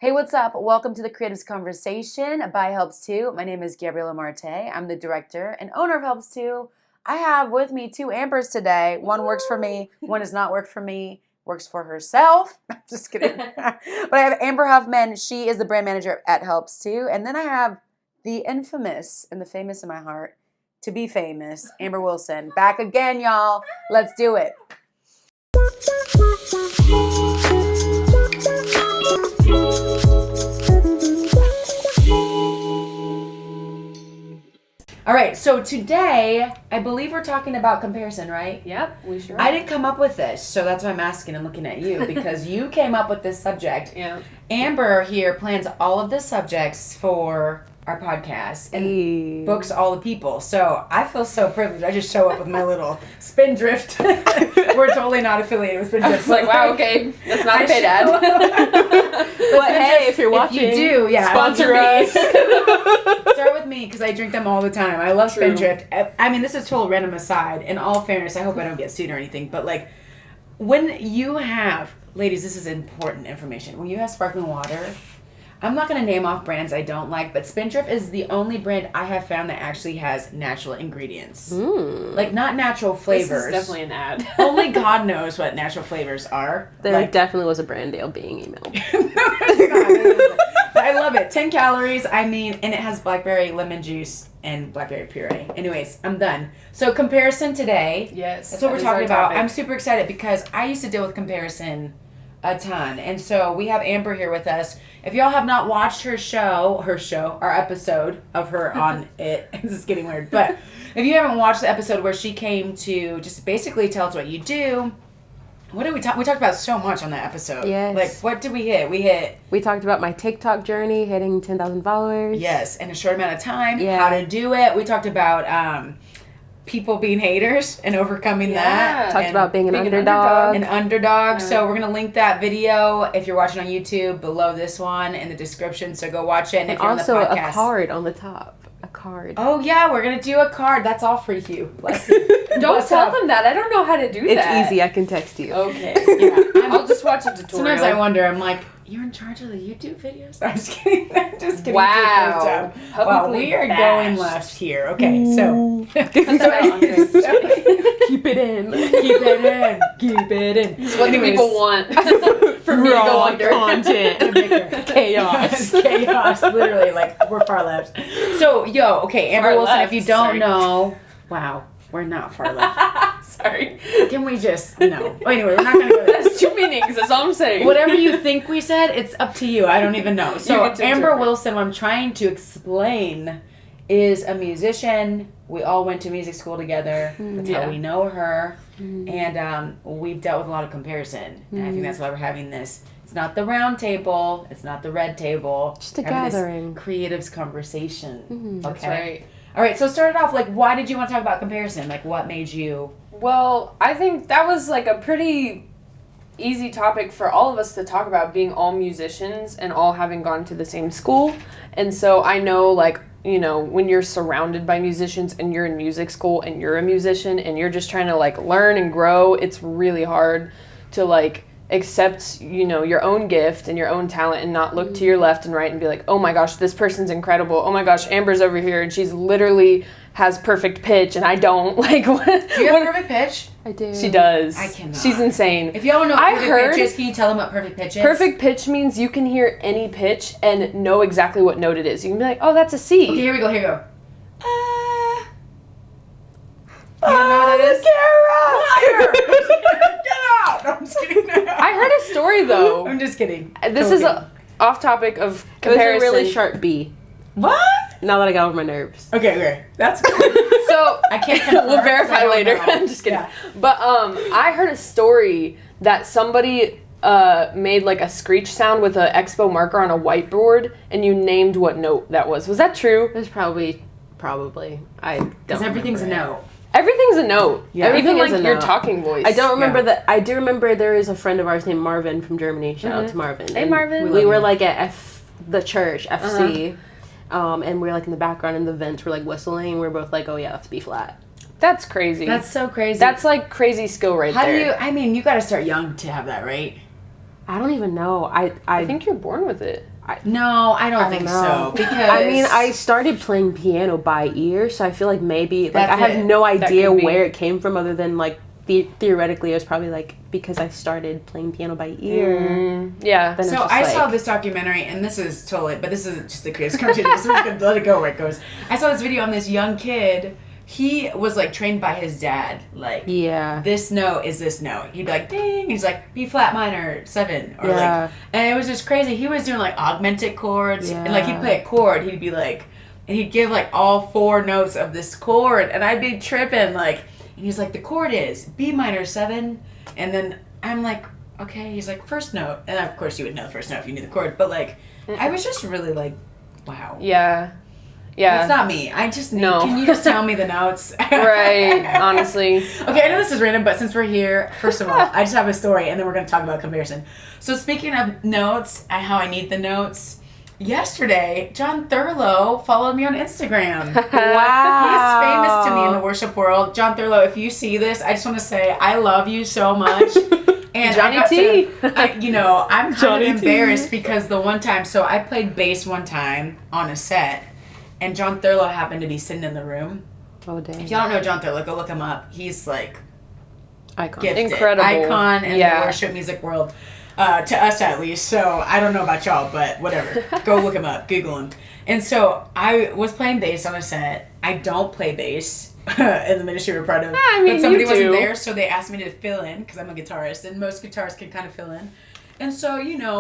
Hey, what's up? Welcome to the Creatives Conversation by Helps 2. My name is Gabriella Martay. I'm the director and owner of Helps 2. I have with me two Ambers today. One works for me, one does not work for me, works for herself. Just kidding. But I have Amber Huffman. She is the brand manager at Helps 2. And then I have the infamous and the famous in my heart to be famous, Amber Wilson. Back again, y'all. Let's do it. All right, so today, I believe we're talking about comparison, right? Yep, we sure are. I didn't come up with this, so that's why I'm asking and looking at you, because you came up with this subject. Yeah. Amber here plans all of the subjects for our podcast and books all the people. So I feel so privileged. I just show up with my little Spindrift. We're totally not affiliated with Spindrift. I was like, wow, okay, that's not a paid ad. But hey, if you're watching, if you do, sponsor us. Start with me because I drink them all the time. I love Spindrift. I mean, this is total random aside. In all fairness, I hope I don't get sued or anything. But like, when you have, ladies, this is important information. When you have sparkling water, I'm not going to name off brands I don't like, but Spindrift is the only brand I have found that actually has natural ingredients. Like, not natural flavors. This is definitely an ad. Only God knows what natural flavors are. There definitely was a brand deal being emailed. But I love it. 10 calories, and it has blackberry lemon juice and blackberry puree. Anyways, I'm done. So, comparison today. Yes. That's what we're talking about. I'm super excited because I used to deal with comparison a ton. And so we have Amber here with us. If y'all have not watched our episode of her on it, this is getting weird, but if you haven't watched the episode where she came to just basically tell us what you do, what did we talk? We talked about so much on that episode. Yes. Like, what did we hit? We talked about my TikTok journey, hitting 10,000 followers. Yes, in a short amount of time. Yeah. How to do it. We talked about people being haters and overcoming that. Talked about being an underdog. Yeah. So we're going to link that video if you're watching on YouTube below this one in the description. So go watch it. And if you're also on the podcast, a card on the top. A card. Oh, yeah. We're going to do a card. That's all for you. Bless you. Don't tell them that. I don't know how to do that. It's easy. I can text you. Okay. Yeah. I'll just watch a tutorial. Sometimes I wonder. I'm like, you're in charge of the YouTube videos? I'm just kidding. I'm just kidding. Wow. Wow, we are going left here. Okay, so. Keep Keep it in. Keep it in. It's what people want. For me to go under. Content. Chaos. Chaos. Literally, like, we're far left. So, okay, Amber Wilson, if you don't know. Wow, we're not far left. Sorry. Can we just, no. Anyway, we're not going to go there. That's two meanings, that's all I'm saying. Whatever you think we said, it's up to you. I don't even know. So, Amber Wilson, what I'm trying to explain is a musician. We all went to music school together. That's how we know her. And we've dealt with a lot of comparison. And I think that's why we're having this. It's not the round table. It's not the red table. Just a gathering. Creatives conversation. Okay. That's right. All right, so start it off. Like, why did you want to talk about comparison? Like, what made you... Well, I think that was like a pretty easy topic for all of us to talk about, being all musicians and all having gone to the same school. And so I know, like, when you're surrounded by musicians and you're in music school and you're a musician and you're just trying to, like, learn and grow, it's really hard to, like, accept, your own gift and your own talent and not look to your left and right and be like, oh my gosh, this person's incredible. Oh my gosh, Amber's over here and she's literally has perfect pitch and I don't. Like, what? Do you have perfect pitch? I do. She does. I cannot. She's insane. If y'all don't know what perfect pitch is, can you tell them what perfect pitch is? Perfect pitch means you can hear any pitch and know exactly what note it is. You can be like, oh, that's a C. Okay, here we go. You don't know what that is? Liar! Get out! No, I'm just kidding. I heard a story, though. I'm just kidding. This is off topic of It comparison. was a really sharp B. What? Now that I got over my nerves. Okay. That's good. So I can't confirm. we'll verify later. I'm just kidding. Yeah. But I heard a story that somebody made like a screech sound with an expo marker on a whiteboard, and you named what note that was. Was that true? There's probably. I don't. Because everything's a note. Everything's a note. Yeah, even everything is like a your note. talking voice. I don't remember that. I do remember there is a friend of ours named Marvin from Germany. Shout out to Marvin. Hey, Marvin. We were like at the church, FC. And we were like in the background in the vents, we're like whistling. We were both like, oh yeah, that's B flat. That's crazy. That's so crazy. That's like crazy skill right there. You got to start young to have that, right? I don't even know. I think you're born with it. No, I don't think know. so. Because I mean, I started playing piano by ear, so I feel like maybe like That's I have it. no That idea could be. where it came from, other than like theoretically, it was probably like because I started playing piano by ear. Yeah. Then it's So just I like, saw this documentary, and this is totally, but this isn't just the creative conversation. So we're just gonna let it go where it goes. I saw this video on this young kid. He was like trained by his dad. Like, yeah, this note is this note. He'd be like, ding. He's like, B flat minor 7, or Yeah. like, and it was just crazy. He was doing like augmented chords, and like he'd Yeah. play a chord. He'd be like, and he'd give like all 4 notes of this chord, and I'd be tripping like. And he's like, the chord is B minor 7, and then I'm like, okay. He's like, first note, and of course you would know the first note if you knew the chord. But like, I was just really like, wow. Yeah. Yeah. It's not me. I just need, No. Can you just tell me the notes? Right. Honestly. Okay, I know this is random, but since we're here, first of all, I just have a story, and then we're going to talk about comparison. So speaking of notes and how I need the notes, yesterday, John Thurlow followed me on Instagram. He's famous to me in the worship world. John Thurlow, if you see this, I just want to say I love you so much. And Johnny I got T. I'm kind Johnny of T. embarrassed because the one time, so I played bass one time on a set, and John Thurlow happened to be sitting in the room. oh dang, If y'all don't know John Thurlow, go look him up. He's like icon. gifted. Incredible. Icon in Yeah. the worship music world. To us at least. So I don't know about y'all, but whatever. Go look him up. Google him. And so I was playing bass on a set. I don't play bass in the ministry we're part of. I mean, but somebody you wasn't do. there, so they asked me to fill in because I'm a guitarist, and most guitarists can kind of fill in. And so,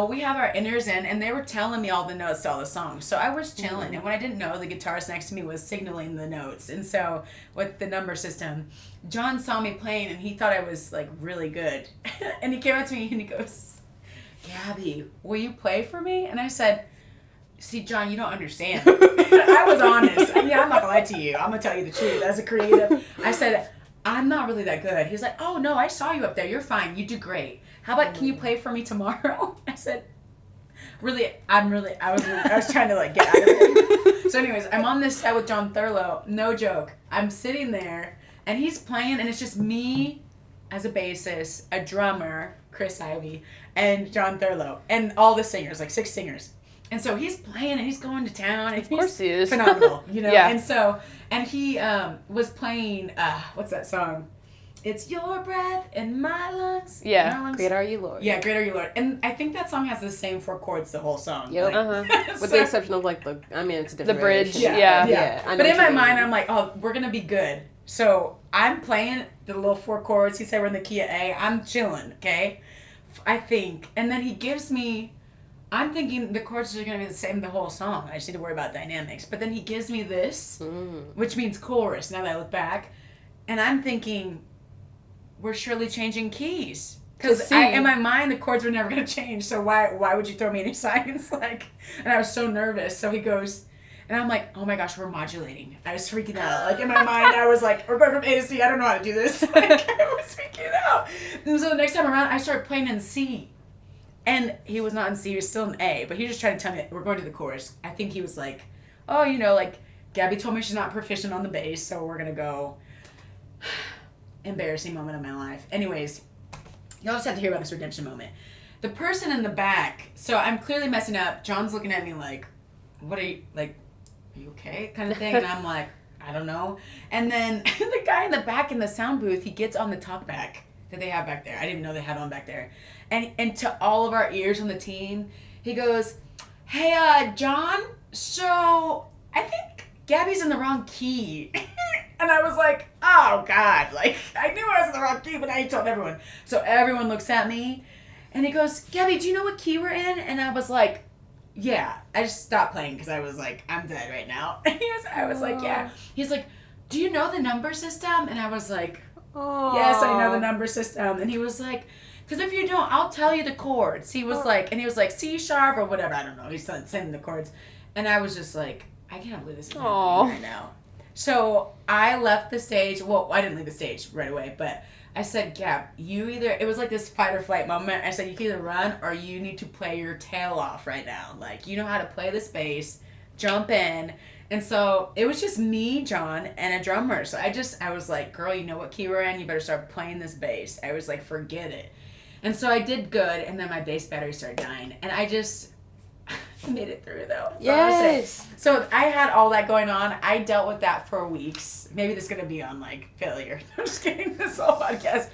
we have our inners in, and they were telling me all the notes to all the songs. So I was chilling, and when I didn't know, the guitarist next to me was signaling the notes. And so, with the number system, John saw me playing, and he thought I was, like, really good. And he came up to me, and he goes, Gabby, will you play for me? And I said, see, John, you don't understand. I was honest. I'm not going to lie to you. I'm going to tell you the truth. As a creative, I said, I'm not really that good. He's like, oh, no, I saw you up there. You're fine. You do great. How about, can you play for me tomorrow? I said, I was trying to, like, get out of it. So anyways, I'm on this set with John Thurlow. No joke. I'm sitting there, and he's playing, and it's just me as a bassist, a drummer, Chris Ivy, and John Thurlow, and all the singers, like 6 singers. And so he's playing, and he's going to town, and Of course he is. phenomenal, Yeah. And so, and he was playing, what's that song? It's your breath in my lungs. Yeah. My lungs. Great are you, Lord. Yeah, Great Are You, Lord. And I think that song has the same 4 chords the whole song. Yep. Like, With so- the exception of like it's a different The bridge, variation. yeah. I know But in what my you mind, mean. I'm like, oh, we're going to be good. So I'm playing the little 4 chords. He said we're in the key of A. I'm chilling, okay? I think. And then he gives me, I'm thinking the chords are going to be the same the whole song. I just need to worry about dynamics. But then he gives me this, which means chorus, now that I look back. And I'm thinking, we're surely changing keys. Because in my mind, the chords were never going to change. So why would you throw me any signs? Like, and I was so nervous. So he goes, and I'm like, oh my gosh, we're modulating. I was freaking out. Like, in my mind, I was like, we're going from A to C. I don't know how to do this. Like, I was freaking out. And so the next time around, I started playing in C. And he was not in C. He was still in A. But he was just trying to tell me, we're going to the chorus. I think he was like, oh, like, Gabby told me she's not proficient on the bass. So we're going to go. Embarrassing moment of my life. Anyways, y'all just have to hear about this redemption moment. The person in the back, so I'm clearly messing up. John's looking at me like, what are you, like, are you okay? Kind of thing. And I'm like, I don't know. And then the guy in the back in the sound booth, he gets on the talkback that they have back there. I didn't even know they had one back there. And to all of our ears on the team, he goes, hey, John, so I think Gabby's in the wrong key. And I was like, oh, God. Like, I knew I was in the wrong key, but I told everyone. So everyone looks at me, and he goes, Gabby, do you know what key we're in? And I was like, yeah. I just stopped playing because I was like, I'm dead right now. I was like, yeah. He's like, do you know the number system? And I was like, yes, I know the number system. And he was like, because if you don't, I'll tell you the chords. He was like, and he was like, C sharp or whatever. I don't know. He's sending the chords. And I was just like, I can't believe this is happening right now. So I left the stage. Well, I didn't leave the stage right away, but I said, Gab, it was like this fight or flight moment. I said, you can either run or you need to play your tail off right now. Like, you know how to play the bass, jump in. And so it was just me, John, and a drummer. So I was like, girl, you know what key we're in? You better start playing this bass. I was like, forget it. And so I did good, and then my bass battery started dying, and I just made it through though. Yes. So I had all that going on. I dealt with that for weeks. Maybe this is gonna be on like failure. I'm just kidding. This whole podcast.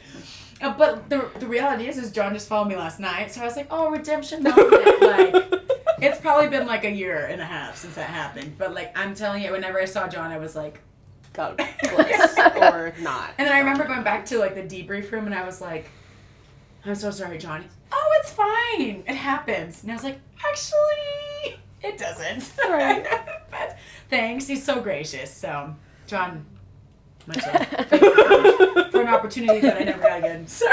But the reality is John just followed me last night, so I was like, oh, redemption moment. Like, it's probably been like a year and a half since that happened. But like, I'm telling you, whenever I saw John, I was like, God bless or not. And then I remember going back to like the debrief room, and I was like, I'm so sorry, John. Oh, it's fine. It happens. And I was like, actually, it doesn't. Right. But thanks. He's so gracious. So, John, much love. Thank you for an opportunity that I never got again. So.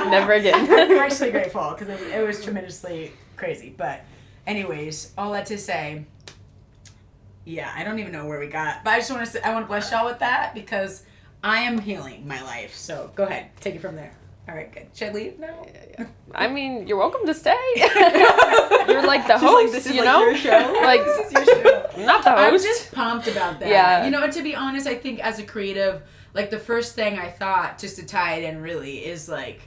Never again. I'm actually grateful because it was tremendously crazy. But anyways, all that to say, yeah, I don't even know where we got. But I just want to say, I want to bless y'all with that because I am healing my life. So go ahead. Take it from there. All right, good. Should I leave now? Yeah. I mean, you're welcome to stay. You're like the host, this is you like know? your show. Like, This is your show. I'm not the I'm host. just pumped about that. Yeah. You know, and to be honest, I think as a creative, like the first thing I thought, just to tie it in really, is like,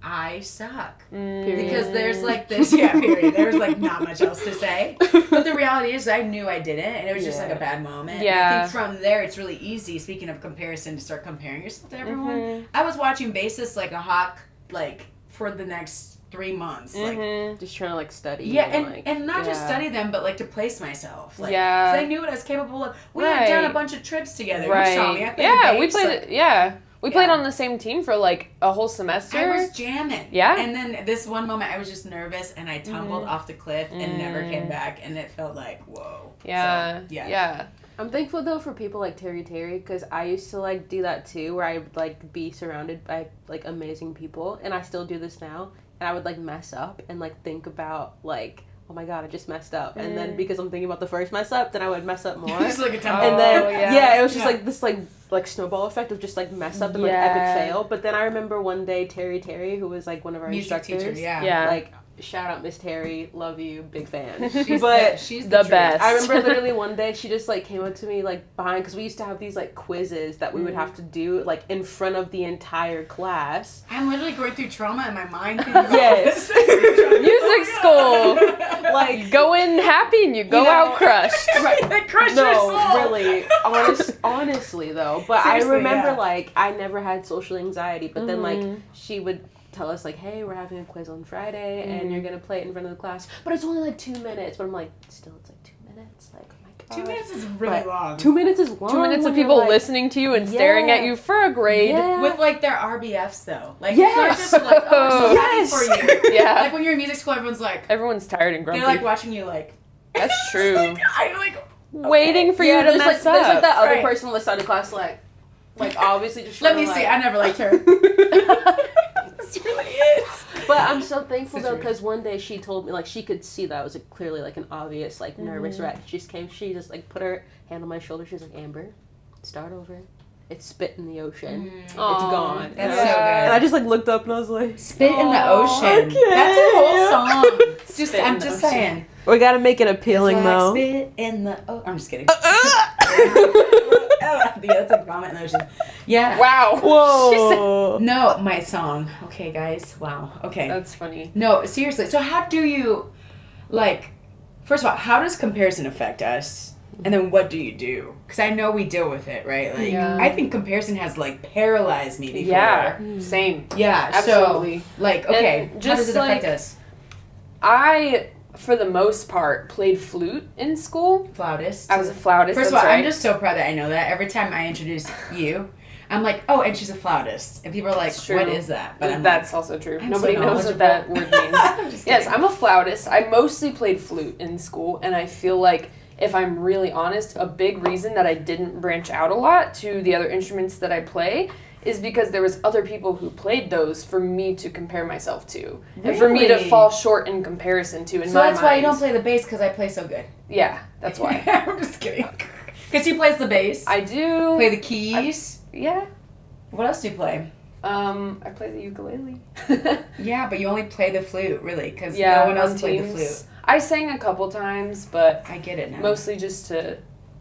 I suck. Because there's like this, period. There was like not much else to say. But the reality is I knew I didn't, and it was just like a bad moment. Yeah. And I think from there it's really easy, speaking of comparison, to start comparing yourself to everyone. I was watching basis like a hawk, like for the next 3 months. Like Just trying to like study. yeah, like, and not just study them, but like to place myself. Like, Yeah. 'cause I knew what I was capable of. We had done a bunch of trips together. Right. You saw me. I played Yeah, the we bass, played like, it. Yeah. We played Yeah. on the same team for like a whole semester. I was jamming. Yeah. And then this one moment I was just nervous and I tumbled off the cliff and never came back, and it felt like, whoa. Yeah. So, yeah. Yeah. I'm thankful though for people like Terry because I used to like do that too, where I would like be surrounded by like amazing people, and I still do this now, and I would like mess up and like think about like, oh my god, I just messed up, and then because I'm thinking about the first mess up, then I would mess up more. Just like a tempo. And then yeah. it was just like this like snowball effect of just like mess up and like epic fail. But then I remember one day Terry, who was like one of our Music instructors, teacher, yeah. Yeah. like shout out Miss Terry, love you, big fan. She's the truth. best. I remember literally one day she just like came up to me like behind, because we used to have these like quizzes that we would have to do like in front of the entire class. I'm literally going through trauma in my mind. thinking about Yes. this. Music school. Like Go in happy and you go out crushed. They crush your no, soul. really, honestly though. But Seriously, I remember yeah. like I never had social anxiety, but then like she would tell us like, hey, we're having a quiz on Friday and you're gonna play it in front of the class, but it's only like 2 minutes. But I'm like, still, it's like 2 minutes. Like, oh my god, 2 minutes is really long. 2 minutes is long. 2 minutes of when you're, people like, listening to you and staring at you for a grade. Yeah. With like their RBFs though. Like Yes. it's not just like, oh, we're so happy for you. Yeah. Like when you're in music school, everyone's like, Everyone's tired and grumpy. they're like watching you like. That's true. I'm like, Waiting for you Yeah, to there's mess like there's like up. that other Right. person on the side of class like obviously just let trying me to, see. like- I never liked her. This really is. But I'm so thankful though, Situation. because one day she told me, like, she could see that I was like, clearly like an obvious like nervous wreck. She just like put her hand on my shoulder. She's like, Amber, start over. It's spit in the ocean. It's gone. That's Yeah. so good. And I just like looked up and I was like, Spit in the ocean. okay. That's a whole song. It's just, Spit in I'm the just ocean. saying. we gotta make it appealing Like though. spit in the. Oh, I'm just kidding. Yeah, it's like vomit in the ocean. Yeah. Wow. Whoa. No, my song. Okay, guys. Wow. Okay. That's funny. No, seriously. So how do you, like, first of all, how does comparison affect us? And then what do you do? Because I know we deal with it, right? Like, Yeah. I think comparison has, like, paralyzed me before. Yeah. Same. Yeah. Absolutely. So, like, okay. And How does just, it affect like- us? I, for the most part, played flute in school. Flautist. I was a flautist. First of that's all, right. I'm just so proud that I know that. Every time I introduce you, I'm like, oh, and she's a flautist. And people are like, It's true. what is that? But I'm That's also true. I'm Nobody so knows what that word means. I'm just Yes, kidding. I'm a flautist. I mostly played flute in school, and I feel like, if I'm really honest, a big reason that I didn't branch out a lot to the other instruments that I play is because there was other people who played those for me to compare myself to. And for me to Really? fall short in comparison to, in So my that's why you don't mind. play the bass, because I play so good. Yeah, that's why. I'm just kidding. Because he plays the bass. I do. play the keys. Yeah. What else do you play? I play the ukulele. Yeah, but you only play the flute, really, because Yeah, no one on else played the teams. flute. I sang a couple times, but I get it now. mostly just to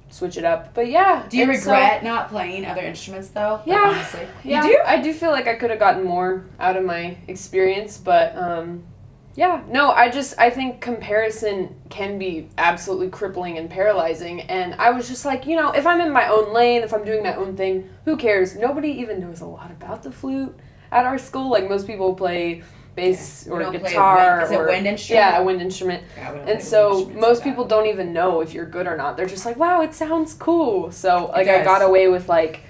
switch it up. But yeah. Do you regret not playing other instruments though? Yeah. Like, honestly. Yeah. You do? I do feel like I could have gotten more out of my experience, but yeah. No, I think comparison can be absolutely crippling and paralyzing. And I was just like, if I'm in my own lane, if I'm doing my own thing, who cares? Nobody even knows a lot about the flute at our school. Like, most people play bass or guitar. Is it a wind instrument? Yeah, a wind instrument. Yeah, and so most people don't even know if you're good or not. They're just like, wow, it sounds cool. So, like, I got away with, like,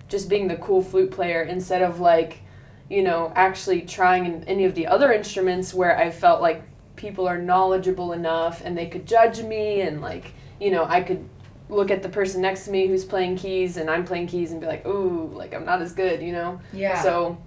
just being the cool flute player instead of, like, actually trying in any of the other instruments where I felt like people are knowledgeable enough and they could judge me and, like, I could look at the person next to me who's playing keys and I'm playing keys and be like, ooh, like, I'm not as good, Yeah. So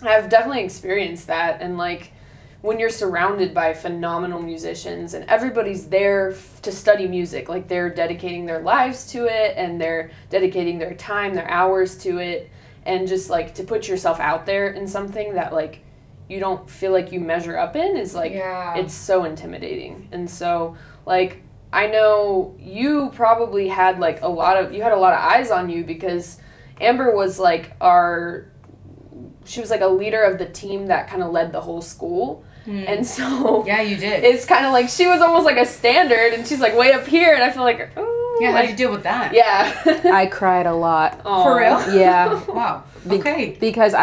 I've definitely experienced that. And, like, when you're surrounded by phenomenal musicians and everybody's there to study music, like, they're dedicating their lives to it and they're dedicating their time, their hours to it, and just, like, to put yourself out there in something that, like, you don't feel like you measure up in is, like, it's so intimidating. And so, like, I know you probably had, like, a lot of eyes on you because Amber was, like, she was, like, a leader of the team that kind of led the whole school. And so... Yeah, you did. It's kind of like, she was almost like a standard, and she's, like, way up here, and I feel like, ooh. Yeah, how'd you deal with that? Yeah. I cried a lot. Aww. For real? Yeah. Wow. Okay. Because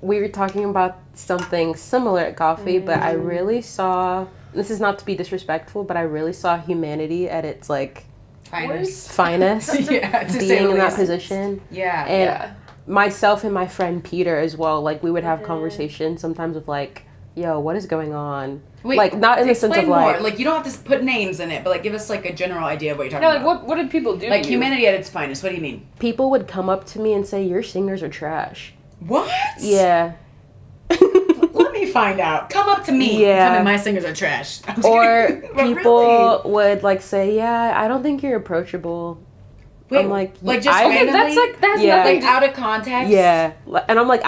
we were talking about something similar at coffee, but I really saw, this is not to be disrespectful, but I really saw humanity at its, like, finest. Yeah, to being in that position. Yeah. And myself and my friend Peter as well, like, we would have conversations sometimes with, like, yo, what is going on? Wait, like, not in the sense of, more. like... Like, you don't have to put names in it, but, like, give us, like, a general idea of what you're talking Yeah, like, about. what did people do Like, to you? humanity at its finest. What do you mean? People would come up to me and say, your singers are trash. What? Yeah. Let me find out. Come up to me and tell me my singers are trash. Or people would, like, say, yeah, I don't think you're approachable. Wait, I'm like just randomly? That's Yeah. nothing. Like, out of context? Yeah. And I'm like,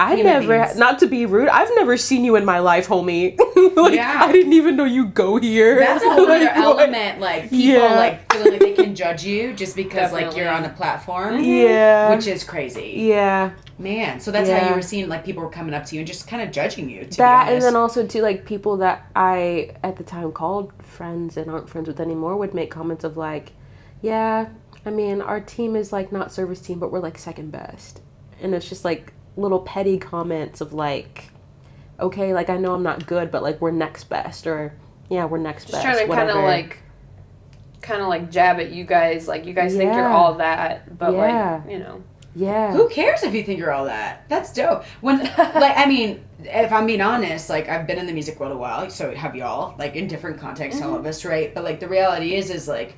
not to be rude, I've never seen you in my life, homie. Like, I didn't even know you go here. That's a whole other element, like, people, like, feeling like they can judge you just because, like, you're on a platform. Yeah. Which is crazy. Yeah. Man, so that's how you were seeing, like, people were coming up to you and just kind of judging you, to that, be honest. and then also, too, like, people that I, at the time, called friends and aren't friends with anymore would make comments of, like, yeah, I mean, our team is, like, not service team, but we're, like, second best. And it's just, like, little petty comments of, like, okay, like, I know I'm not good, but, like, we're next best, or, yeah, we're next best, trying to kind of, like, jab at you guys, like, you guys think you're all that, but, like, Yeah. Who cares if you think you're all that? That's dope. When, like, I mean, if I'm being honest, like, I've been in the music world a while, so have y'all, like, in different contexts, all of us, right? But, like, the reality is, like,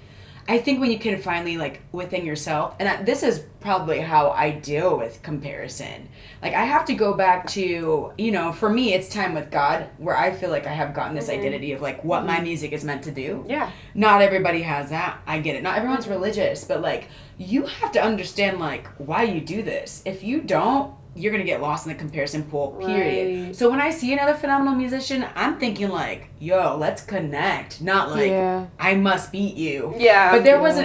I think when you can finally, like, within yourself, and this is probably how I deal with comparison. Like, I have to go back to, for me, it's time with God, where I feel like I have gotten this identity of, like, what my music is meant to do. Yeah. Not everybody has that. I get it. Not everyone's religious, but, like, you have to understand, like, why you do this. If you don't, you're going to get lost in the comparison pool, period. Right. So when I see another phenomenal musician, I'm thinking, like, yo, let's connect. Not like, I must beat you. Yeah. But there was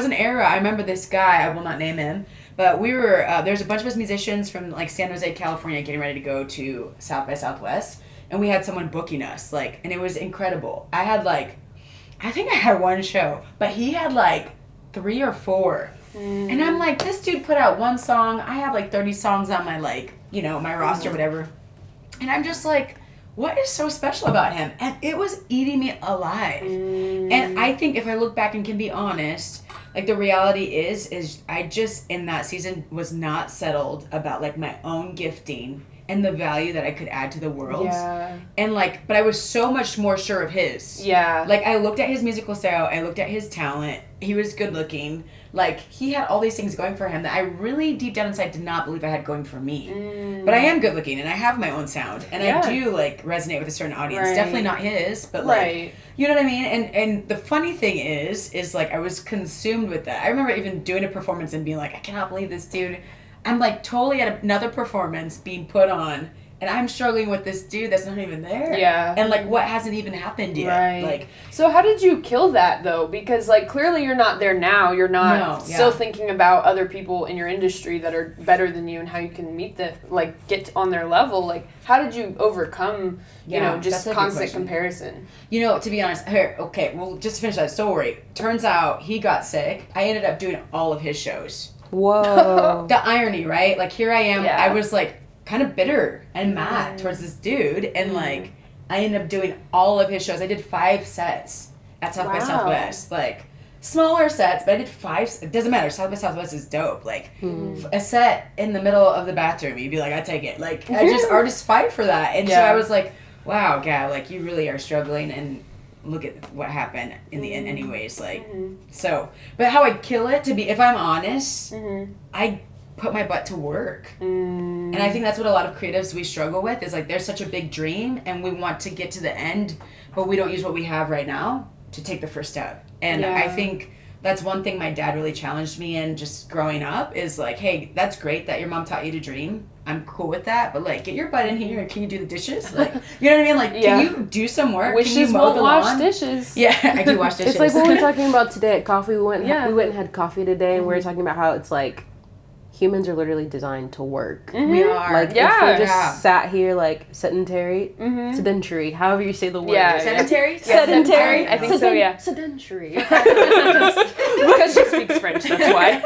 an era, I remember this guy, I will not name him, but we were, there's a bunch of us musicians from, like, San Jose, California, getting ready to go to South by Southwest, and we had someone booking us, like, and it was incredible. I think I had one show, but he had, like, 3 or 4. And I'm like, this dude put out one song. I have, like, 30 songs on my, like, my roster, whatever. And I'm just like, what is so special about him? And it was eating me alive. And I think if I look back and can be honest, like, the reality is I just, in that season, was not settled about, like, my own gifting and the value that I could add to the world. Yeah. And, like, but I was so much more sure of his. Yeah. Like, I looked at his musical style. I looked at his talent. He was good looking. Like, he had all these things going for him that I really, deep down inside, did not believe I had going for me. But I am good looking, and I have my own sound. And I do, like, resonate with a certain audience. Right. Definitely not his, but, like, you know what I mean? And the funny thing is, like, I was consumed with that. I remember even doing a performance and being like, I cannot believe this dude. I'm, like, totally at another performance being put on, and I'm struggling with this dude that's not even there. Yeah. And like what hasn't even happened yet. Right. Like, so how did you kill that though? Because like clearly you're not there now. You're not still thinking about other people in your industry that are better than you and how you can meet the get on their level. Like how did you overcome just constant comparison? You know, to be honest, well, just to finish that story. Turns out he got sick. I ended up doing all of his shows. Whoa. The irony, right? Like here I am. Yeah. I was like kind of bitter and mad towards this dude, and like I ended up doing all of his shows. I did 5 sets at South by Southwest, like smaller sets, but I did 5. It doesn't matter. South by Southwest is dope. Like a set in the middle of the bathroom, you'd be like, I take it. Like artists fight for that, and so I was like, wow, Gab, like you really are struggling, and look at what happened in the end anyways. Like so, but how I kill it, if I'm honest, I put my butt to work. And I think that's what a lot of creatives we struggle with, is like there's such a big dream and we want to get to the end, but we don't use what we have right now to take the first step. And I think that's one thing my dad really challenged me in just growing up, is like, hey, that's great that your mom taught you to dream. I'm cool with that, but like, get your butt in here and can you do the dishes? Like, you know what I mean? Like, can you do some work? Wishes won't wash dishes. Yeah, I do wash dishes. It's like what we were talking about today at coffee. We went and had coffee today, and we were talking about how it's like humans are literally designed to work. We are. Like, if we just sat here, like, sedentary, however you say the word. Yeah. Sedentary? Sedentary. I think so, yeah. Sedentary. Because she speaks French, that's why.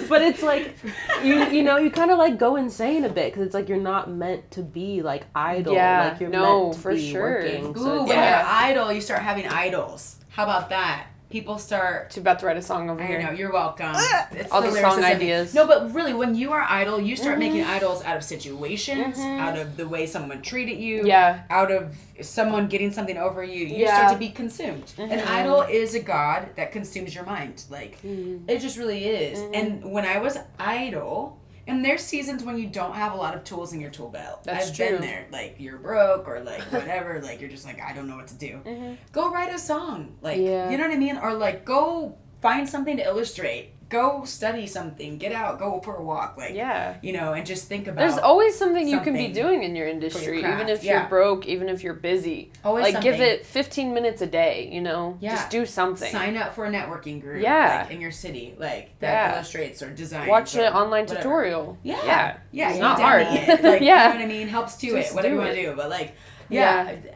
But it's like, you kind of, like, go insane a bit, because it's like you're not meant to be, like, idle. Yeah. Like, you're meant to be working. Ooh, So when you're idle, you start having idols. How about that? People start... She's about to write a song over here. I know, you're welcome. It's all the song ideas. No, but really, when you are idle, you start making idols out of situations, out of the way someone treated you, out of someone getting something over you. You start to be consumed. An idol is a god that consumes your mind. Like, it just really is. And when I was idle... And there's seasons when you don't have a lot of tools in your tool belt. I've been there. Like, you're broke or, like, whatever. Like, you're just like, I don't know what to do. Go write a song. Like, you know what I mean? Or, like, go find something to illustrate. Go study something. Get out. Go for a walk. Like, you know, and just think about There's always something you can be doing in your industry. Even if you're broke, even if you're busy. Always like, something. give it 15 minutes a day, you know? Just do something. Sign up for a networking group. Like, in your city. Like, that illustrates or designs. Watch an online tutorial. It's not hard. Like, you know what I mean? Helps to Just it. Whatever you do want to do. But, like,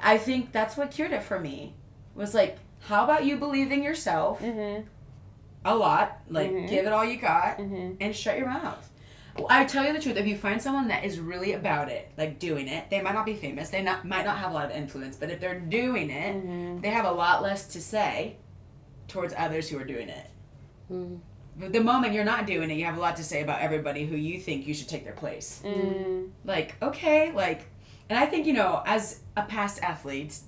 I think that's what cured it for me. Was like, how about you believe in yourself a lot, like give it all you got, and shut your mouth. Well, I tell you the truth, if you find someone that is really about it, like doing it, they might not be famous, they might not have a lot of influence, but if they're doing it, they have a lot less to say towards others who are doing it. But the moment you're not doing it, you have a lot to say about everybody who you think you should take their place. Like, okay, like, and I think, you know, as a past athlete,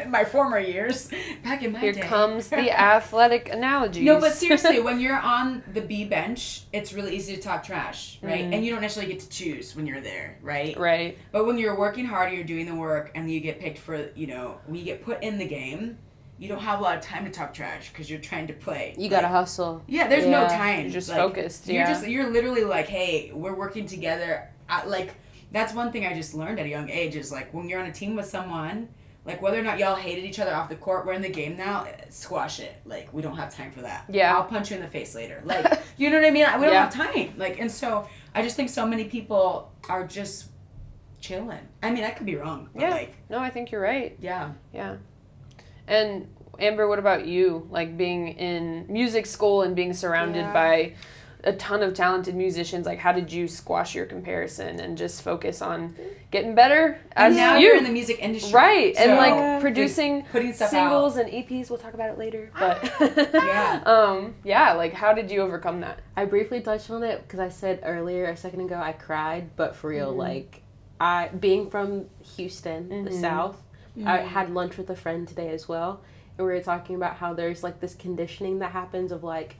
in my former years, back in my day. Here comes the athletic analogies. No, but seriously, when you're on the B bench, it's really easy to talk trash, right? And you don't necessarily get to choose when you're there, right? Right. But when you're working hard, you're doing the work, and you get picked for, you know, when you get put in the game, you don't have a lot of time to talk trash because you're trying to play. You gotta hustle. Yeah, there's no time. You're just focused. You're literally like, hey, we're working together. That's one thing I just learned at a young age is, like, when you're on a team with someone, like, whether or not y'all hated each other off the court, we're in the game now, squash it. Like, we don't have time for that. Yeah. I'll punch you in the face later. Like, you know what I mean? We don't have time. Like, and so I just think so many people are just chilling. I mean, I could be wrong. But like, no, I think you're right. Yeah. Yeah. And Amber, what about you? Like, being in music school and being surrounded by a ton of talented musicians, like, how did you squash your comparison and just focus on getting better as now you're in the music industry, right? So and like producing putting stuff singles out. and EPs. We'll talk about it later, but like, how did you overcome that? I briefly touched on it because I said earlier a second ago I cried, but for real, like, being from Houston, the South, I had lunch with a friend today as well, and we were talking about how there's like this conditioning that happens of like,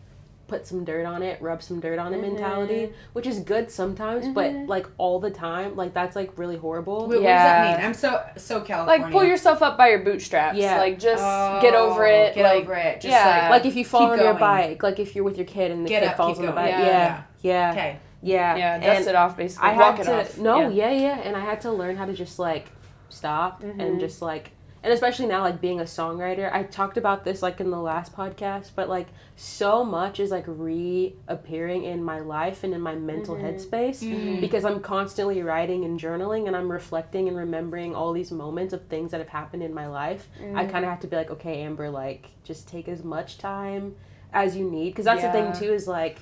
put some dirt on it, rub some dirt on it mentality, which is good sometimes, but like all the time, like that's like really horrible. What does that mean? I'm so California. Like, pull yourself up by your bootstraps. Yeah. Like, just get over it. Get over it. Just like if you fall on your going. bike, like if you're with your kid and the Get kid up, falls keep on the going. bike. Yeah. Okay. Yeah. Dust it off, basically. I Walk had it to, off. no, and I had to learn how to just, like, stop and just, like, and especially now, like, being a songwriter, I talked about this, like, in the last podcast, but, like, so much is, like, reappearing in my life and in my mental headspace because I'm constantly writing and journaling and I'm reflecting and remembering all these moments of things that have happened in my life. I kind of have to be like, okay, Amber, like, just take as much time as you need. Because that's the thing, too, is, like,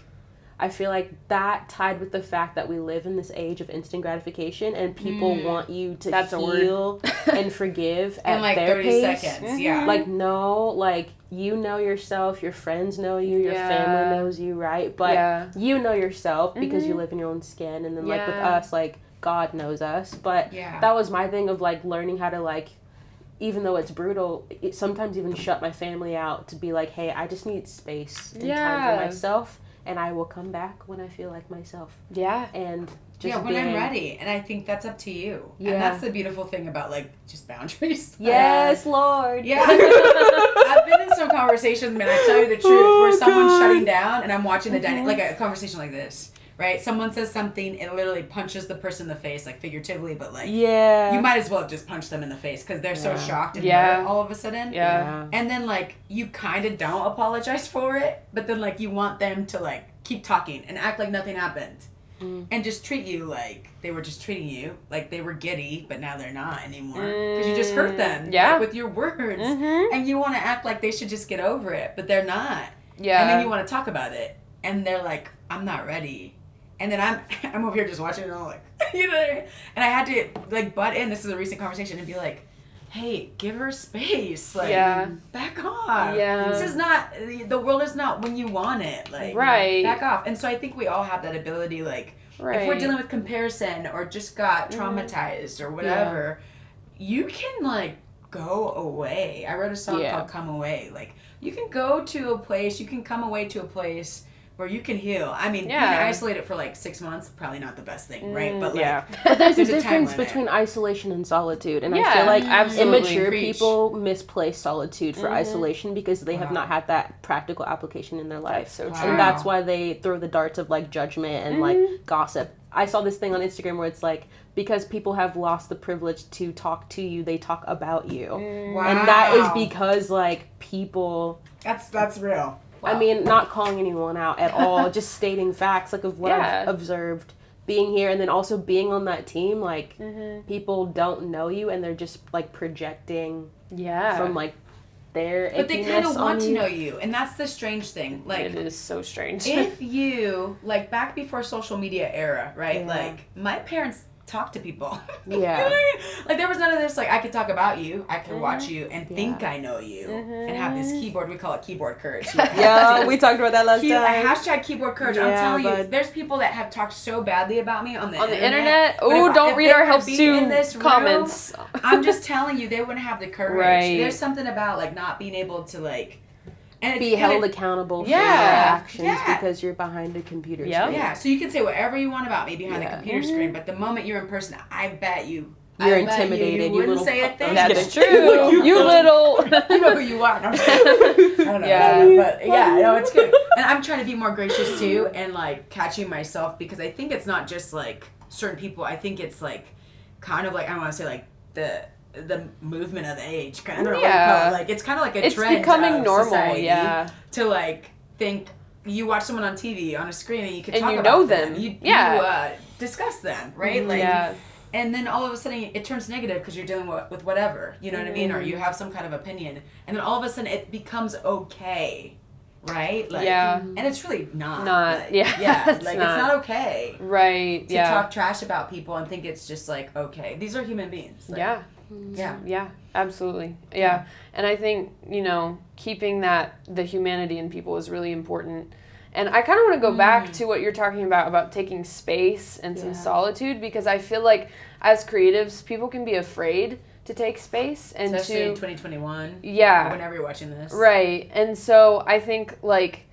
I feel like that tied with the fact that we live in this age of instant gratification and people want you to heal and forgive at like their 30 pace. seconds. Yeah. Like, no, like, you know yourself, your friends know you, your family knows you, right? But you know yourself because you live in your own skin. And then, like, with us, like, God knows us. But that was my thing of, like, learning how to, like, even though it's brutal, it sometimes even shut my family out to be like, hey, I just need space and time for myself. And I will come back when I feel like myself. Yeah. And just when I'm ready. And I think that's up to you. Yeah. And that's the beautiful thing about, like, just boundaries. Yes, Lord. Yeah. I've been in some conversations, man, I tell you the truth, where someone's shutting down and I'm watching the like a conversation like this, right? Someone says something, it literally punches the person in the face, like, figuratively, but, like, you might as well just punch them in the face because they're so shocked and hurt all of a sudden. And then, like, you kind of don't apologize for it, but then, like, you want them to, like, keep talking and act like nothing happened. And just treat you like they were just treating you like they were giddy, but now they're not anymore. Because you just hurt them like, with your words. And you want to act like they should just get over it, but they're not. And then you want to talk about it. And they're like, I'm not ready. And then I'm over here just watching it all like, you know what I mean? And I had to, like, butt in. This is a recent conversation and be like, hey, give her space. Like, back off. This is not, the world is not when you want it. Like, back off. And so I think we all have that ability, like, if we're dealing with comparison or just got traumatized or whatever, you can, like, go away. I wrote a song called Come Away. Like, you can go to a place, you can come away to a place where you can heal. I mean, being isolated for, like, 6 months, probably not the best thing, right? But, like, but there's a difference between isolation and solitude. And I feel like immature people misplace solitude for isolation because they have not had that practical application in their life. That's so true. And that's why they throw the darts of, like, judgment and, like, gossip. I saw this thing on Instagram where it's like, because people have lost the privilege to talk to you, they talk about you. And that is because, like, people... That's real. Wow. I mean, not calling anyone out at all, just stating facts, like, of what I've observed being here, and then also being on that team, like, people don't know you, and they're just, like, projecting from, like, their But they kind of want to know you, and that's the strange thing. Like, it is so strange. If you, like, back before social media era, right, like, my parents talk to people. You know what I mean? Like, there was none of this, like, I could talk about you, I could watch you, and think I know you, and have this keyboard, we call it keyboard courage. We talked about that last time. Hashtag keyboard courage. I'm telling you, there's people that have talked so badly about me on the internet. Oh, don't read our helps to comments. I'm just telling you, they wouldn't have the courage. There's something about, like, not being able to, like, and be held accountable for your actions because you're behind a computer screen. Yeah, so you can say whatever you want about me behind the computer screen, but the moment you're in person, I bet you're intimidated. You wouldn't say a thing. That's true. You little. You know who you are. No, I don't know. But no, it's good. And I'm trying to be more gracious too, and, like, catching myself, because I think it's not just, like, certain people. I think it's, like, kind of like, I want to say, like, the movement of the age, kind of. Like, it's kind of like a trend. It's becoming normal. Society to, like, think you watch someone on TV on a screen and you can talk about know them. You discuss them, right? Like, and then all of a sudden it turns negative because you're dealing with whatever, you know what I mean, or you have some kind of opinion, and then all of a sudden it becomes okay, right? Like, and it's really not. Like, it's not okay. Right. To talk trash about people and think it's just, like, okay. These are human beings. Like, Yeah, absolutely. Yeah. And I think, you know, keeping the humanity in people is really important. And I kind of want to go back to what you're talking about taking space and some solitude, because I feel like as creatives, people can be afraid to take space. And especially in 2021. Yeah. Whenever you're watching this. Right. And so I think, like,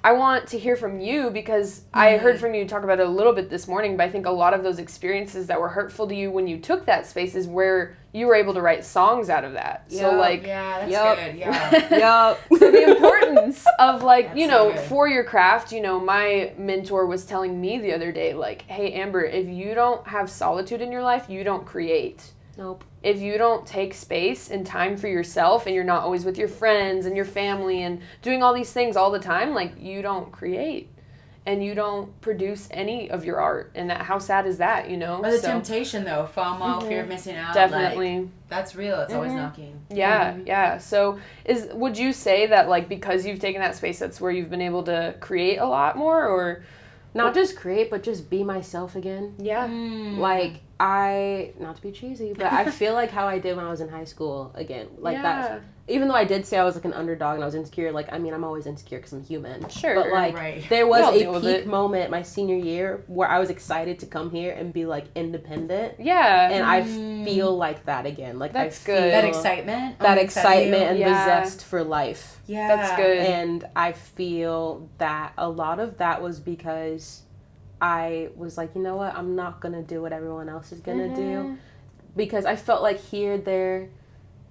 I want to hear from you because I heard from you talk about it a little bit this morning, but I think a lot of those experiences that were hurtful to you when you took that space is where you were able to write songs out of that. Yep, So like, yeah, that's good. Yeah. Yup. so the importance of like, That's you know, so good. for your craft, you know, my mentor was telling me the other day, like, hey, Amber, if you don't have solitude in your life, you don't create. Nope. If you don't take space and time for yourself and you're not always with your friends and your family and doing all these things all the time, like, you don't create and you don't produce any of your art. And that, how sad is that, you know? Or the temptation, though, FOMO, fear of missing out. Definitely. Like, that's real. It's always knocking. Yeah, yeah. So would you say that, like, because you've taken that space, that's where you've been able to create a lot more, or? Not just create, but just be myself again. Yeah. Like, not to be cheesy, but I feel like how I did when I was in high school again. Like, that, even though I did say I was like an underdog and I was insecure, like, I mean, I'm always insecure because I'm human. Sure. But like, Right. there was We all deal a with peak it. moment my senior year where I was excited to come here and be like independent. Yeah. And I feel like that again. Like, That's I feel good. That excitement. that on the inside of you. excitement and Yeah. the zest for life. Yeah. That's good. And I feel that a lot of that was because I was like, you know what, I'm not gonna do what everyone else is gonna do, because I felt like here there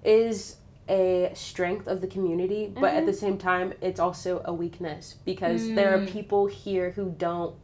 is a strength of the community, but at the same time it's also a weakness, because there are people here who don't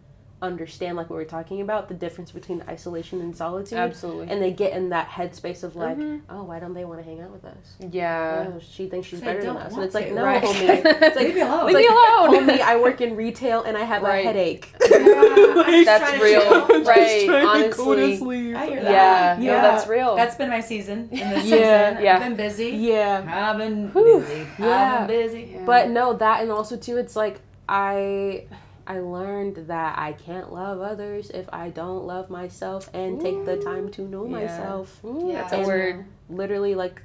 understand, like what we're talking about, the difference between isolation and solitude. Absolutely. And they get in that headspace of like, oh, why don't they want to hang out with us? Yeah. Oh, she thinks she's I better than don't us. And want it's like, to, no, right. homie. It's like, Leave me alone. it's Leave me like, alone. homie, I work in retail and I have Right. a headache. That's real. Right. Honestly. I hear Yeah. that. No, Yeah. that's real. That's been my season. In this Yeah. season. Yeah. I've been busy. Yeah. I've been Whew. busy. Yeah. I've been busy. But no, that, and also too, it's like, I learned that I can't love others if I don't love myself and take the time to know myself. Ooh, that's a And word. literally, like,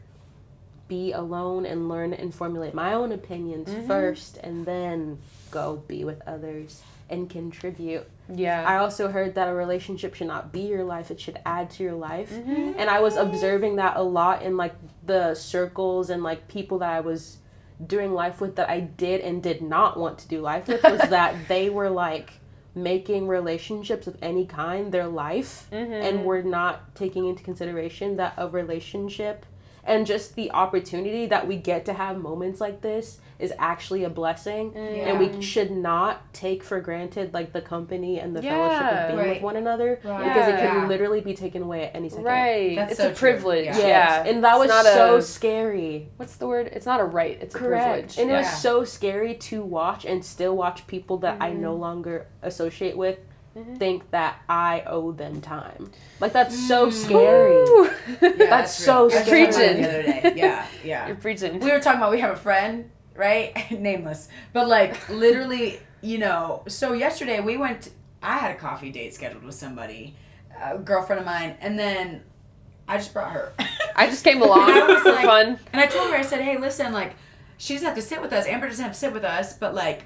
be alone and learn and formulate my own opinions first, and then go be with others and contribute. Yeah. I also heard that a relationship should not be your life, it should add to your life. And I was observing that a lot in, like, the circles and, like, people that I was doing life with that I did and did not want to do life with, was that they were, like, making relationships of any kind their life, and were not taking into consideration that a relationship and just the opportunity that we get to have moments like this is actually a blessing, and we should not take for granted, like, the company and the fellowship of being with one another, because it could literally be taken away at any second. Right. That's it's so a privilege. true. Yeah. And that was It's not so a- scary. What's the word? It's not a right. It's a Correct. privilege. And it was Yeah. so scary to watch, and still watch people that I no longer associate with think that I owe them time. Like, that's so scary. Ooh. Yeah, That's so real. I was scary. talking about it the other day. Yeah, yeah. You're preaching. We were talking about, we have a friend, right? Nameless. But, like, literally, you know, so yesterday I had a coffee date scheduled with somebody, a girlfriend of mine, and then I just brought her. I just came along I was for like- fun. And I told her, I said, hey, listen, like, she doesn't have to sit with us. Amber doesn't have to sit with us, but, like,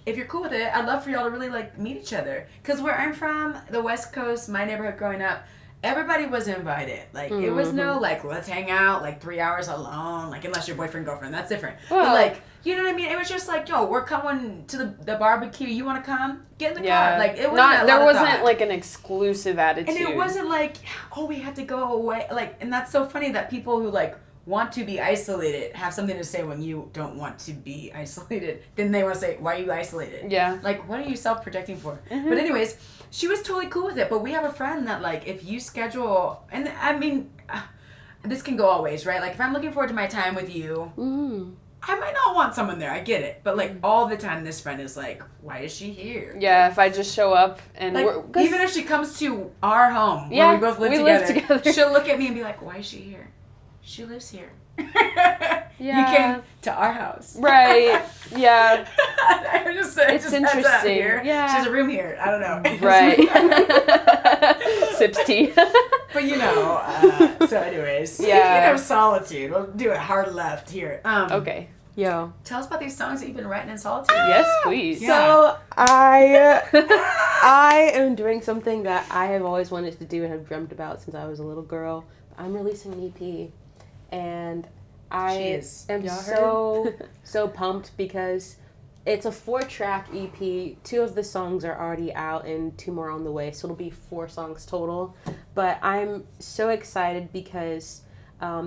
if you're cool with it, I'd love for y'all to really, like, meet each other. Because where I'm from, the West Coast, my neighborhood growing up, everybody was invited. Like, it was no, like, let's hang out, like, 3 hours alone, like, unless your boyfriend, girlfriend, that's different. Well- but, like, you know what I mean? It was just like, yo, we're coming to the barbecue. You want to come? Get in the car. Like, it wasn't there a lot of wasn't thought. like an exclusive attitude. And it wasn't like, oh, we have to go away. Like, and that's so funny that people who, like, want to be isolated have something to say when you don't want to be isolated. Then they want to say, why are you isolated? Yeah. Like, what are you self-projecting for? But anyways, she was totally cool with it. But we have a friend that, like, if you schedule, and I mean, this can go all ways, right? Like, if I'm looking forward to my time with you, I might not want someone there. I get it. But, like, all the time, this friend is like, why is she here? Yeah, if I just show up and Like, even if she comes to our home, Yeah, where we both live we together, live together. she'll look at me and be like, why is she here? She lives here. You Yeah. came to our house. Right. Yeah. I just said, It's just has that interesting. here. Yeah. She has a room here. I don't know. Right. Sips tea. But you know, so anyways, speaking Yeah. of solitude, we'll do it hard left here. Okay. Yo. Tell us about these songs that you've been writing in solitude. Yes, please. Yeah. So I am doing something that I have always wanted to do and have dreamt about since I was a little girl. I'm releasing an EP, and I She is. am Y'all so pumped because it's a 4-track EP. 2 of the songs are already out and 2 more on the way, so it'll be 4 songs total. But I'm so excited because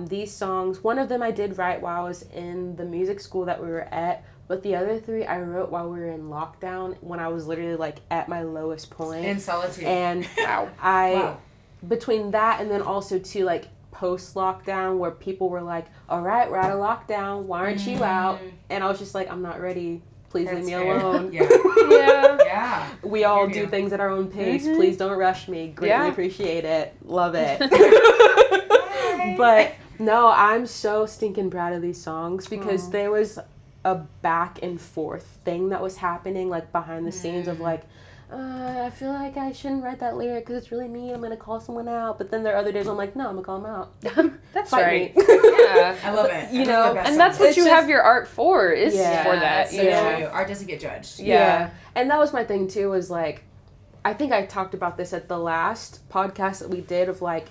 these songs, one of them I did write while I was in the music school that we were at, but the other 3 I wrote while we were in lockdown when I was literally like at my lowest point. In solitude. And between that and then also too like post-lockdown where people were like, all right, we're out of lockdown, why aren't you out? And I was just like, I'm not ready, please leave me alone. Yeah. We all do things at our own pace, please don't rush me, greatly appreciate it, love it. But no, I'm so stinking proud of these songs because there was a back and forth thing that was happening like behind the scenes of like, I feel like I shouldn't write that lyric because it's really mean. I'm going to call someone out. But then there are other days I'm like, no, I'm going to call them out. That's Fight right. me. Yeah. I love it. You know, and that's what you have your art for, is for that. That's so you know? true. Art doesn't get judged. Yeah. And that was my thing too, was like, I think I talked about this at the last podcast that we did of like,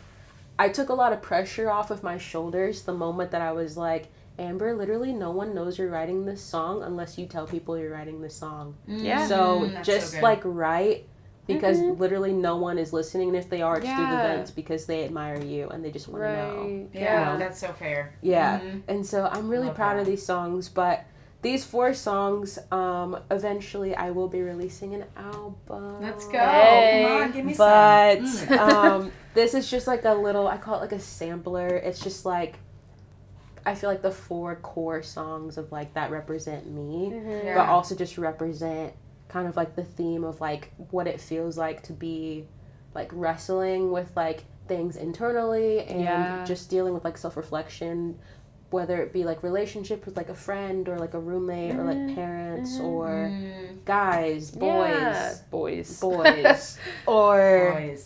I took a lot of pressure off of my shoulders the moment that I was like, Amber, literally no one knows you're writing this song unless you tell people you're writing this song. Yeah. So just so like write, because literally no one is listening, and if they are, it's through the vents because they admire you and they just want to know. Yeah, that's so fair. Yeah. And so I'm really proud of these songs, but these 4 songs, eventually I will be releasing an album. Let's go. Hey. Come on, give me but, some. this is just like a little, I call it like a sampler. It's just like, I feel like the 4 core songs of like that represent me, but also just represent kind of like the theme of like what it feels like to be like wrestling with like things internally and just dealing with like self-reflection, whether it be like relationship with like a friend or like a roommate or like parents or guys, boys or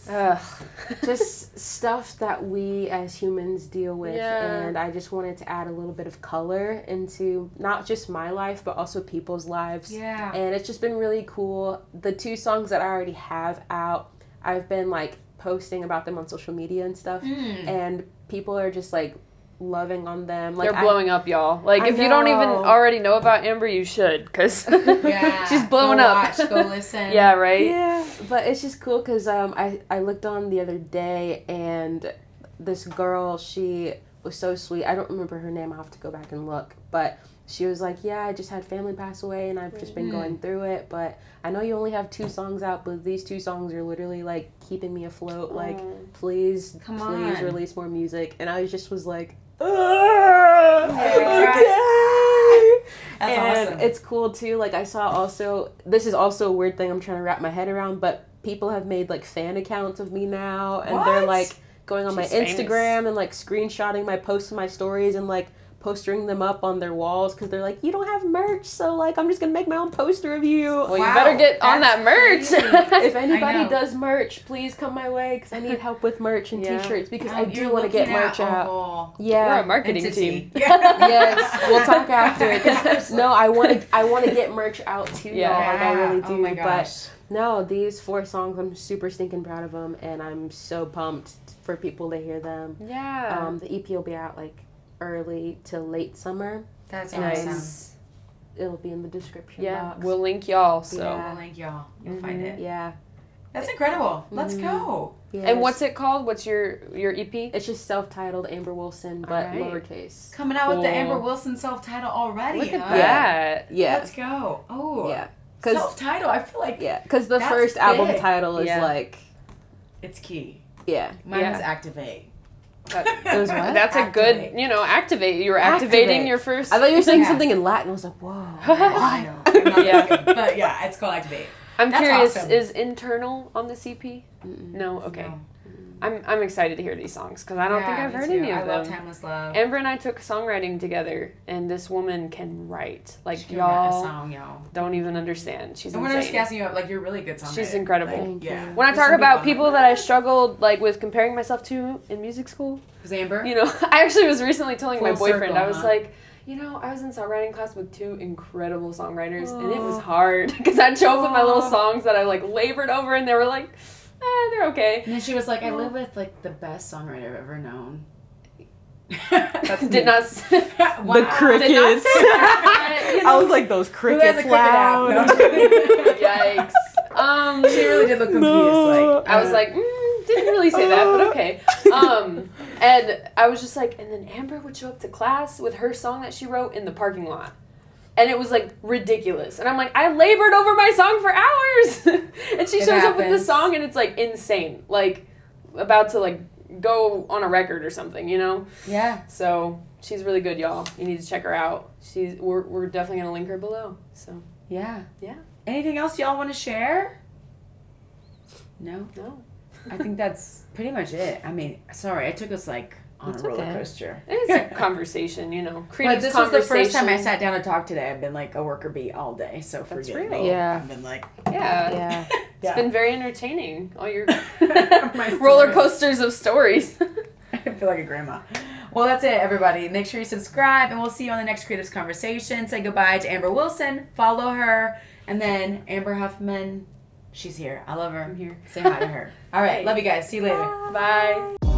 just stuff that we as humans deal with. And I just wanted to add a little bit of color into not just my life but also people's lives. And it's just been really cool. The 2 songs that I already have out, I've been like posting about them on social media and stuff, and people are just like loving on them. Like, they're blowing up, y'all. Like, if you don't even already know about Amber, you should, because she's blowing up. Go listen. Yeah, right? Yeah, but it's just cool because I looked on the other day, and this girl, she was so sweet. I don't remember her name. I'll have to go back and look. But she was like, yeah, I just had family pass away, and I've just been going through it. But I know you only have 2 songs out, but these 2 songs are literally, like, keeping me afloat. Like, please release more music. And I just was like, okay. That's awesome. It's cool too. Like, I saw also, this is also a weird thing I'm trying to wrap my head around, but people have made like fan accounts of me now, and they're like going on my Instagram and like screenshotting my posts and my stories and like postering them up on their walls because they're like, you don't have merch, so like I'm just gonna make my own poster of you. Well, you better get on that merch. If anybody does merch, please come my way because I need help with merch and t-shirts because I do want to get merch out. We're a marketing team. Yes, we'll talk after. 'Cause, no, I want to get merch out to y'all. Like I really do. Oh my gosh. But no, these 4 songs, I'm super stinking proud of them, and I'm so pumped for people to hear them. Yeah. The EP will be out like early to late summer. That's and awesome. It'll be in the description box. We'll link y'all. So We'll link y'all. You'll find it. Yeah. That's incredible. Let's go. Yes. And what's it called? What's your EP? It's just self-titled Amber Wilson, but lowercase. Coming out with the Amber Wilson self-title already. Look at that. Yeah. Let's go. Oh. Yeah. Self-title. I feel like because the first album title is like, it's key. Yeah. Mine was Activate. That's a good, activate. You're activating your first. I thought you were saying something in Latin. I was like, whoa. I know. I'm not that good. But yeah, it's called Activate. I'm curious, awesome. is Internal on this EP? No? Okay. No. I'm excited to hear these songs because I don't think I've heard any of them. I love Timeless Love. Amber and I took songwriting together, and this woman can write. Like, she can write a song, y'all. Don't even understand. She's and insane. we're just gassing you up. Like, you're really good songwriter. She's incredible. Yeah. When I talk about people that I struggled like with comparing myself to in music school, was Amber? I actually was recently telling my boyfriend, I was circle, like, I was in songwriting class with 2 incredible songwriters, and it was hard because I'd show up with my little songs that I like labored over, and they were like, they're okay. And then she was like, I live with like the best songwriter I've ever known. That's Did not. Wow. The crickets. I I was like, those Who has a crickets cricket app? loud. No, I'm kidding. Yikes. She really did look confused. No. Like I was like, didn't really say that, but okay. And I was just like, and then Amber would show up to class with her song that she wrote in the parking lot. And it was like ridiculous. And I'm like, I labored over my song for hours. And she It shows up with the happens. song and it's like insane. Like about to like go on a record or something, you know? yeah. So she's really good, y'all. You need to check her out. We're definitely gonna link her below. So Yeah. yeah. Anything else y'all want to share? No? No. I think that's pretty much it. I mean, sorry, I took us like on It's a roller okay. coaster. It's a conversation, you know. But Creative this was the first time I conversation. sat down to talk today. I've been like a worker bee all day, so That's forgive real. me. Yeah. I've been like, Yeah. Yeah. It's been very entertaining. All your My roller stories. coasters of stories. I feel like a grandma. Well, that's it, everybody. Make sure you subscribe, and we'll see you on the next Creatives Conversation. Say goodbye to Amber Wilson. Follow her. And then Amber Huffman, she's here. I love her. I'm here. Say hi to her. All right. Hey. Love you guys. See you later. Bye.